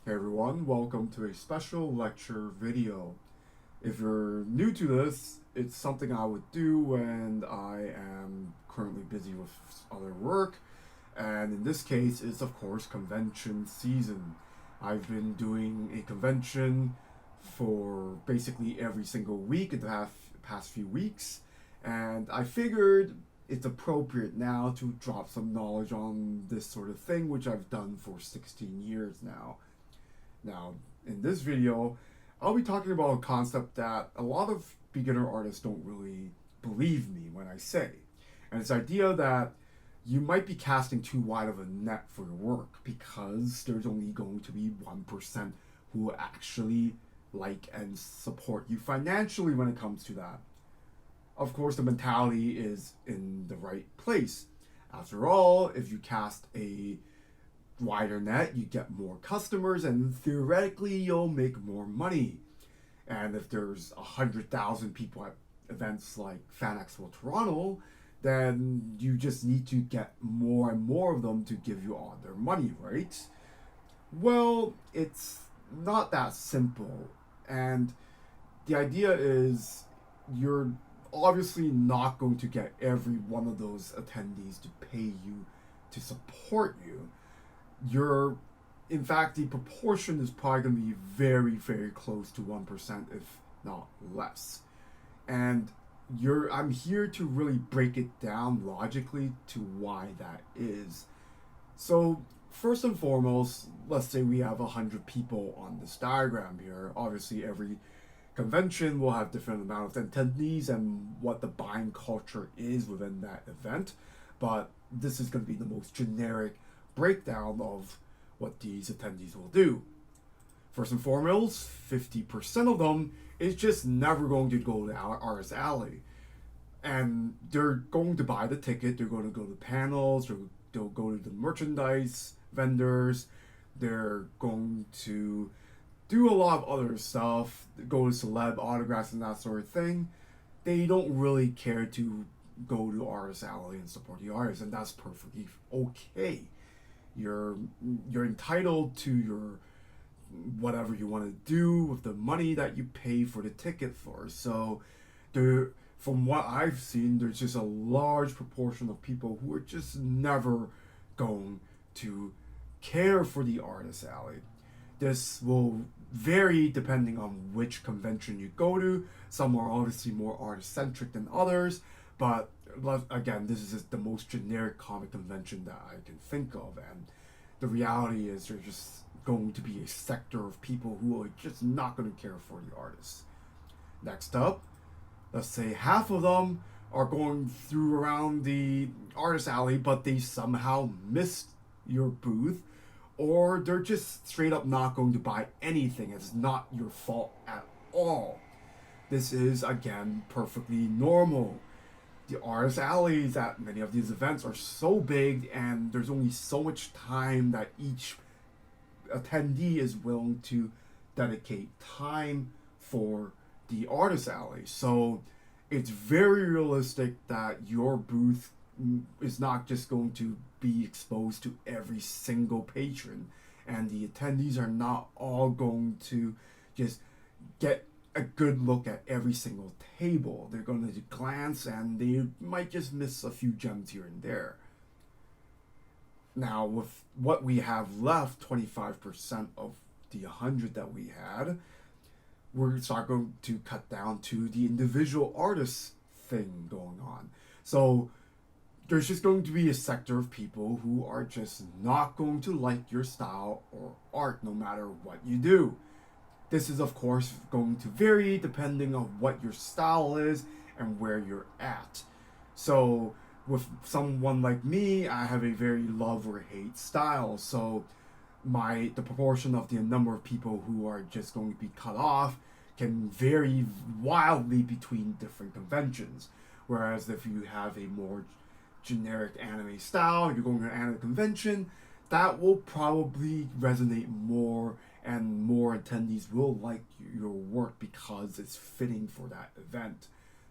Hey everyone, welcome to a special lecture video. If you're new to this, it's something I would do when I am currently busy with other work, and in this case, it's of course convention season. I've been doing a convention for basically every single week in the past few weeks, and I figured it's appropriate now to drop some knowledge on this sort of thing, which I've done for 16 years now. Now, in this video, I'll be talking about a concept that a lot of beginner artists don't really believe me when I say. And it's the idea that you might be casting too wide of a net for your work because there's only going to be 1% who actually like and support you financially when it comes to that. Of course, the mentality is in the right place. After all, if you cast a wider net, you get more customers, and theoretically, you'll make more money. And if there's 100,000 people at events like Fan Expo Toronto, then you just need to get more and more of them to give you all their money, right? Well, it's not that simple. And the idea is you're obviously not going to get every one of those attendees to pay you to support you. You're, in fact, the proportion is probably going to be very, very close to 1%, if not less. And I'm here to really break it down logically to why that is. So, first and foremost, let's say we have 100 people on this diagram here. Obviously, every convention will have different amount of attendees and what the buying culture is within that event. But this is going to be the most generic breakdown of what these attendees will do. First and foremost, 50% of them is just never going to go to Artist Alley. And they're going to buy the ticket, they're going to go to panels, they'll go to the merchandise vendors, they're going to do a lot of other stuff, go to celeb autographs and that sort of thing. They don't really care to go to Artist Alley and support the artists, and that's perfectly okay. You're entitled to your whatever you want to do with the money that you pay for the ticket for. So from what I've seen, there's just a large proportion of people who are just never going to care for the Artist Alley. This will vary depending on which convention you go to. Some are obviously more artist-centric than others, but again, this is just the most generic comic convention that I can think of, and the reality is there's just going to be a sector of people who are just not going to care for the artists. Next up, let's say half of them are going through around the Artist Alley, but they somehow missed your booth, or they're just straight up not going to buy anything. It's not your fault at all. This is, again, perfectly normal. The Artist Alleys at many of these events are so big, and there's only so much time that each attendee is willing to dedicate time for the Artist Alley. So it's very realistic that your booth is not just going to be exposed to every single patron, and the attendees are not all going to just get a good look at every single table. They're going to glance and they might just miss a few gems here and there. Now, with what we have left, 25% of the 100 that we had, we're going to cut down to the individual artist thing going on. So there's just going to be a sector of people who are just not going to like your style or art no matter what you do. This is, of course, going to vary depending on what your style is and where you're at. So with someone like me, I have a very love or hate style. So the proportion of the number of people who are just going to be cut off can vary wildly between different conventions. Whereas if you have a more generic anime style, you're going to an anime convention, that will probably resonate more, and more attendees will like your work because it's fitting for that event.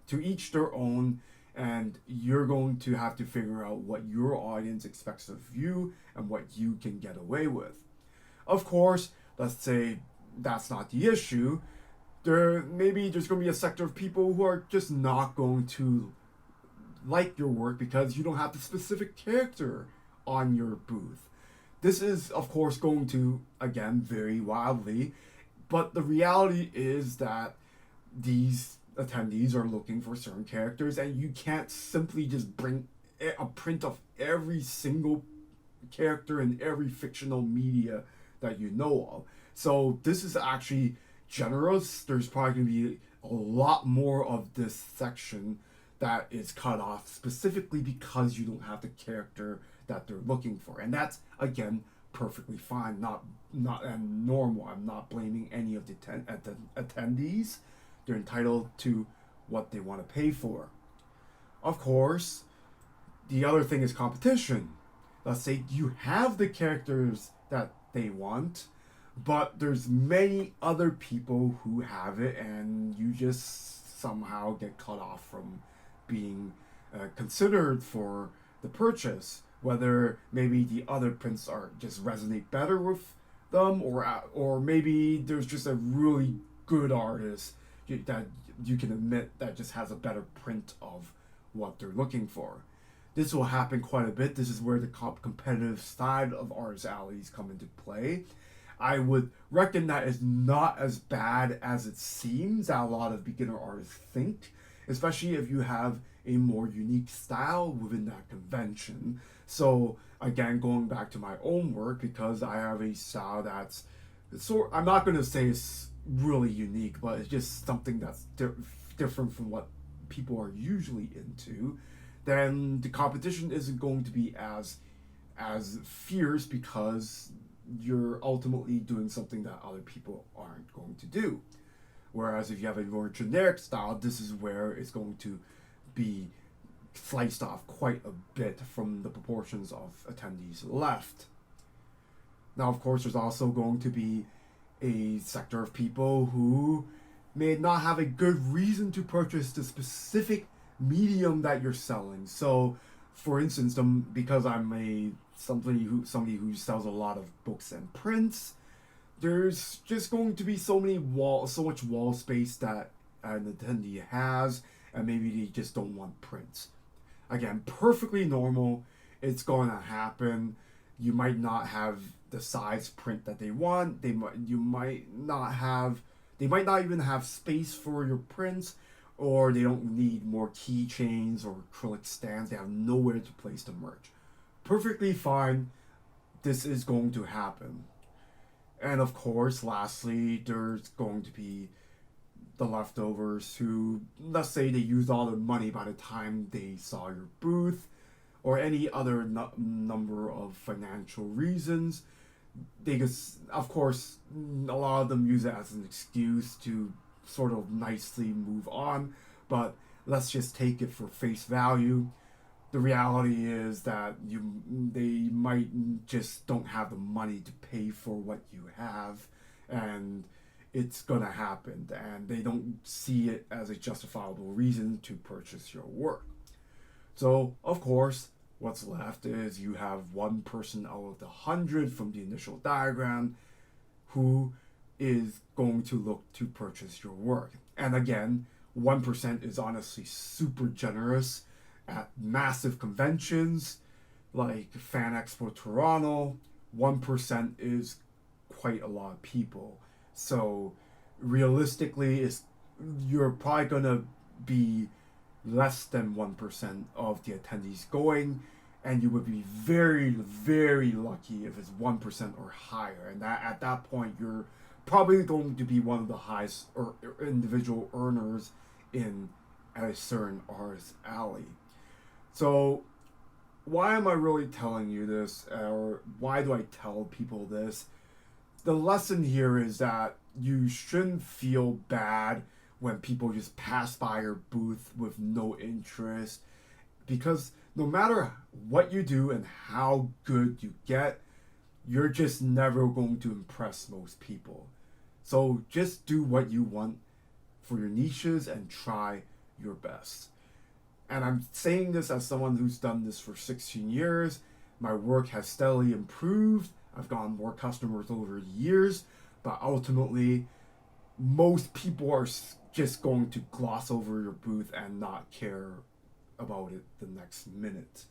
To each their own, and you're going to have to figure out what your audience expects of you and what you can get away with. Of course, let's say that's not the issue. There's going to be a sector of people who are just not going to like your work because you don't have the specific character on your booth. This is, of course, going to, again, vary wildly, but the reality is that these attendees are looking for certain characters, and you can't simply just bring a print of every single character in every fictional media that you know of. So this is actually generous. There's probably going to be a lot more of this section that is cut off specifically because you don't have the character that they're looking for, and that's again perfectly fine, not and normal. I'm not blaming any of the attendees. They're entitled to what they want to pay for. Of course, the other thing is competition. Let's say you have the characters that they want, but there's many other people who have it, and you just somehow get cut off from being considered for the purchase. Whether maybe the other prints are just resonate better with them, or maybe there's just a really good artist that you can admit that just has a better print of what they're looking for. This will happen quite a bit. This is where the competitive side of Artist Alleys come into play. I would reckon that it's not as bad as it seems that a lot of beginner artists think, especially if you have a more unique style within that convention. So again, going back to my own work, because I have a style that's I'm not going to say it's really unique, but it's just something that's different from what people are usually into, then the competition isn't going to be as fierce because you're ultimately doing something that other people aren't going to do. Whereas if you have a more generic style, this is where it's going to be sliced off quite a bit from the proportions of attendees left. Now, of course, there's also going to be a sector of people who may not have a good reason to purchase the specific medium that you're selling. So, for instance, because I'm somebody who sells a lot of books and prints, there's just going to be so much wall space that an attendee has, and maybe they just don't want prints. Again, perfectly normal. It's going to happen. You might not have the size print that they want. They might not even have space for your prints, or they don't need more keychains or acrylic stands. They have nowhere to place the merch. Perfectly fine. This is going to happen. And of course, lastly, there's going to be the leftovers who, let's say they used all their money by the time they saw your booth, or any other number of financial reasons. They just, of course, a lot of them use it as an excuse to sort of nicely move on, but let's just take it for face value. The reality is that they might just don't have the money to pay for what you have, and it's gonna happen, and they don't see it as a justifiable reason to purchase your work. So, of course, what's left is you have one person out of the 100 from the initial diagram who is going to look to purchase your work. And again, 1% is honestly super generous at massive conventions like Fan Expo Toronto. 1% is quite a lot of people. So realistically, you're probably going to be less than 1% of the attendees going, and you would be very, very lucky if it's 1% or higher. And at that point, you're probably going to be one of the highest individual earners in a certain artist alley. So why am I really telling you this, or why do I tell people this? The lesson here is that you shouldn't feel bad when people just pass by your booth with no interest, because no matter what you do and how good you get, you're just never going to impress most people. So just do what you want for your niches and try your best. And I'm saying this as someone who's done this for 16 years. My work has steadily improved. I've gotten more customers over the years, but ultimately, most people are just going to gloss over your booth and not care about it the next minute.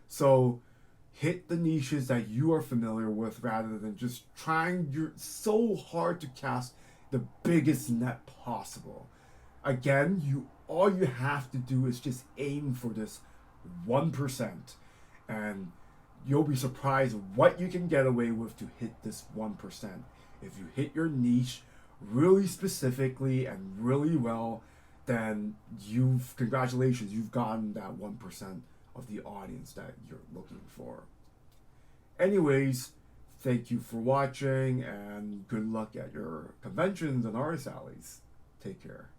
So hit the niches that you are familiar with rather than just trying so hard to cast the biggest net possible. Again, all you have to do is just aim for this 1%, and you'll be surprised what you can get away with to hit this 1%. If you hit your niche really specifically and really well, then congratulations, you've gotten that 1% of the audience that you're looking for. Anyways, thank you for watching, and good luck at your conventions and artist alleys. Take care.